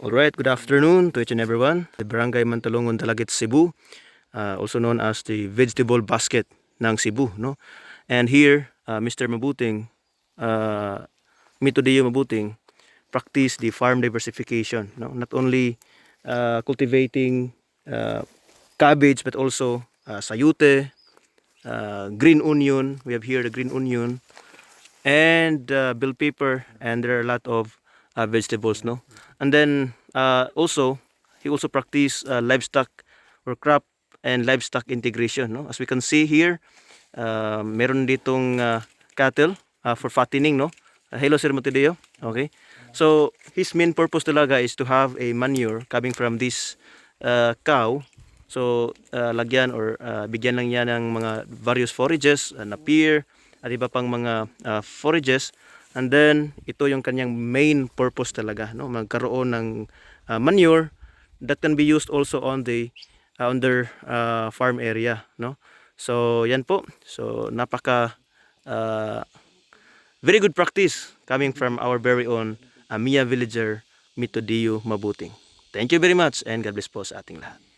Alright, good afternoon to each and everyone. The Barangay Mantalongon, Dalagit, Cebu, also known as the vegetable basket ng Cebu, no? And here, Mr. Mabuting, Mito Deo Mabuting, practice the farm diversification, no? Not only cultivating cabbage but also sayute, green onion. We have here the green onion and bell pepper, and there are a lot of vegetables, no. And then also he also practice livestock or crop and livestock integration, no. As we can see here, meron ditong cattle for fattening, no. Hello Sir Montedeo. Okay, so his main purpose talaga is to have a manure coming from this cow. So lagyan or bigyan lang niya ng mga various forages na pear at iba pang mga forages, and then ito yung kanyang main purpose talaga, no, magkaroon ng manure that can be used also on the on their farm area, no. So yan po, so napaka very good practice coming from our very own Mia villager Mito Deo Mabuting. Thank you very much and God bless po sa ating lahat.